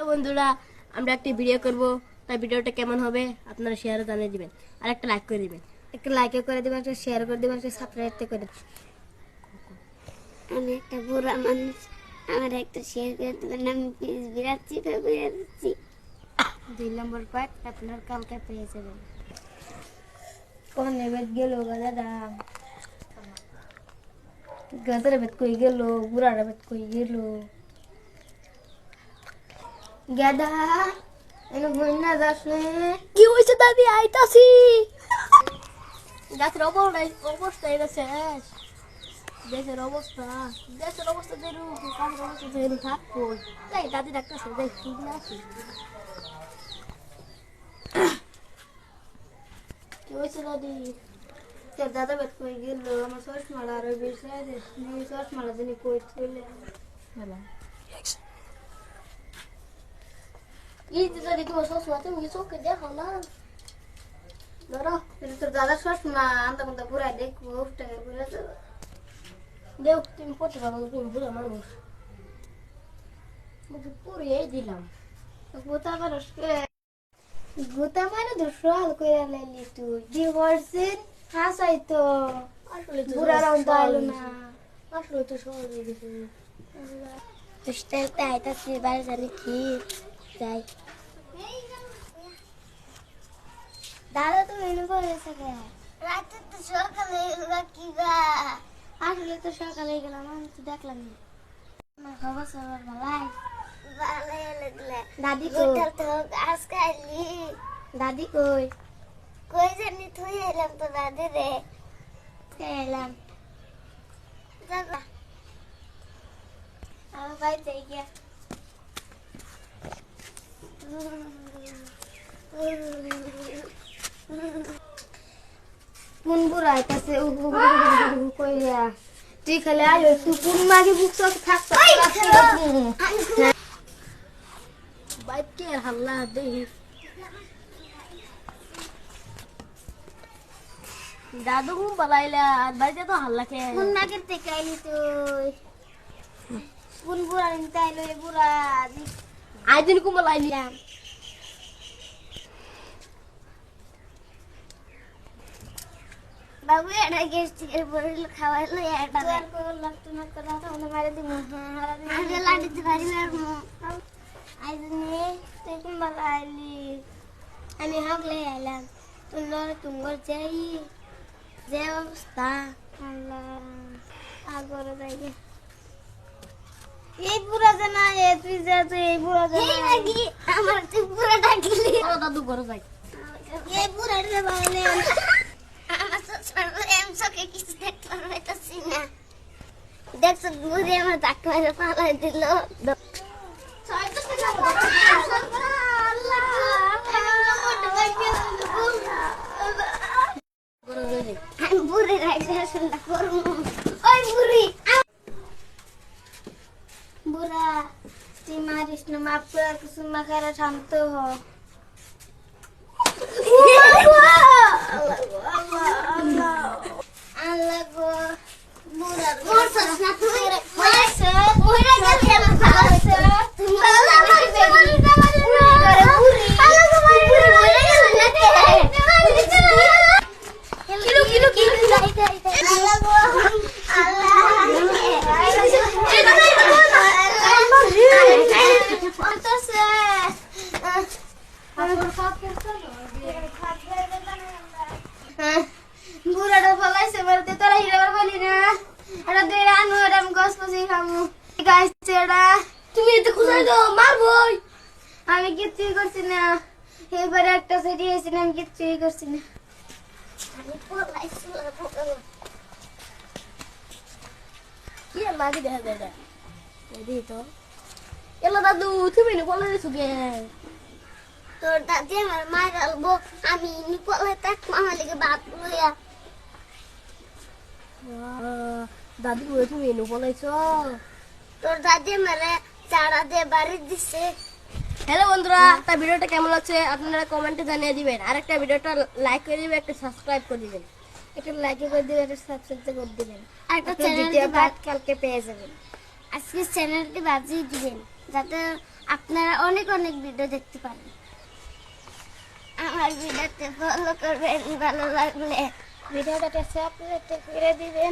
Hello বন্ধুরা, আমরা একটা ভিডিও করব। তাই ভিডিওটা কেমন হবে আপনারা শেয়ারে জানিয়ে দিবেন আর একটা লাইক করে দিবেন। একটা লাইক করে দিবেন, একটা শেয়ার করে দিবেন, একটা সাবস্ক্রাইব করে দিবেন। আমি একটা বুড়া মানুষ, আমার একটা শেয়ার করে দেবেন। আমি প্লিজ বিরাচ্ছি দিচ্ছি। 2 নম্বর পার্ট আপনার কালকে পেয়ে যাবেন। কোন নেবেদ গেল গাদাটা, গাদার বেদ কই গেল, বুড়ার বেদ কই গেল। গাদা এনে বইনা যাচ্ছে। কি হইছে দাদি? আইতাছি। গাছের অবস্থা এটা শেষ। দেশের অবস্থা যেরকম, কাজের অবস্থা যেরকম থাকবো। তাই দাদি ডাক্তার যাই ঠিক না আছি। কি হয়েছে দাদি? তোর দাদা বেদ কই গেল, আমার চশমাটা আর বেশি আছে, চশমাটা জানি কই চলে এই যে দাদি তোমার শ্বশুর আছে, তুমি চোখে দেখো না। ধরো তোর দাদা চশমা আনতে কোনটা পুরাই দেখবো টাকা করে দেও, তুমি পড়তে পারো না, তুমি বুড়া মানুষ। মুখে পুড়িয়েই দিলাম। গোতা মানুষ গোতা মানে তো সওয়াল কইরা লাইলি তুই ডিভোর্সের হাসাই তো আসলে তো বুড়া রাউন দাইলো না। আসলে তো সহজ হয়ে গেছে। দুষ্টাইতে আইতাছি, বাড়ি জানি কি যাই। দাদা তো এনে পড়েছে কে? রাতে তো সকালে কি গা, আসলে তো সকালে গেলাম, আমি তো দেখলাম না। আমার খবর সবার ভালাই। ভালো লাগলে দাদি কই? গোটাল তো আজকে আইলি, দাদি কই? কই জানি থুই এলাম তো দাদি রে। এলাম যাবা আমার বাড়িতে গিয়া কোন বুড়া আইতাছে কইয়া তুই খালি আয় তুই কোন মাগে বুক সব থাকতো বাইকে হাল্লা দেহি। দাদু ঘুম পালাইলা আর বাড়িতে তো হাল্লা খেয়ে। কোন মাগের থেকে আইলি তুই? কোন বুড়া নিতে আইলো এই বুড়া? আইদিন ঘুম পালাইলি। বাবু এটা গেস্টিকের বড় খাওয়াইলো এটা তুই আর কই লাগতো না কথা তাহলে মারে দিব। আমি লাড়িতে পারি না। আইজনে তুই কোন বালা আইলি? আমি হাগলে এলাম, তোর তুঙ্গর যাই যে অবস্থা। আল্লাহ আগর যাই এই বুড়া জানা এ তুই যা তুই এই বুড়া এই জানা নাকি আমার তুই পুরো ডাকলি। বড় দাদু ঘরে যাই। এই বুড়া রে বানে আমার শ্বশুর এম সকে কিছু দেখতে পারতেছি না। দেখছ বুড়ি আমার ডাক্তারে পালাই দিল। আমি বুড়ি রাইডার করবো। ওই বুড়ি বুড়া তুই মারিস না, মাপ করে কিছু মাখারা শান্ত হ। আল্লাহ গো বুড়া মরছস না তুই মরছস মরে গেলি আমার ভালোছে তুমি আল্লাহ মারবে বুড়ি আল্লাহ গো বুড়ি মরে গেল না কিলো আল্লাহ গো আল্লাহ বুড়াটা ফলাইছে বাড়িতে, তোরা হিরাবার বলি না। এটা দুই রানু, এটা আমি গছ পচি খামু। গাইছে এটা তুমি এতে কোথায় তো মারবই। আমি কিচ্ছুই করছি না। এবারে একটা সেটি হয়েছি না, আমি কিচ্ছুই করছি না। আমি পলাইছি কি মাগি দেখা যায় এটা? এই তো এলা দাদু তুমি নি বলে দিছো কে? তোর দাদি আমার মায়ের আলবো, আমি পলাই তাক আমার লেগে বাপ লইয়া। দাদু বলে তুমি এনে বলাইছো। তোর দাদি আমারে চারা দিয়ে বাড়ি দিছে। হ্যালো বন্ধুরা, তা ভিডিওটা কেমন লাগছে আপনারা কমেন্টে জানিয়ে দিবেন। আর একটা ভিডিওটা লাইক করে দিবেন, একটা সাবস্ক্রাইব করে দিবেন। একটু লাইক করে দিবেন, একটা সাবস্ক্রাইব করে দিবেন। আর একটা দ্বিতীয় চ্যানেলটি পার্ট কালকে পেয়ে যাবেন। আজকে চ্যানেলটি বাজিয়ে দিবেন যাতে আপনারা অনেক অনেক ভিডিও দেখতে পারেন। আমার ভিডিওতে ফলো করবেন, ভালো লাগলে ভিডিওটাতে সাবস্ক্রাইব করে দিবেন।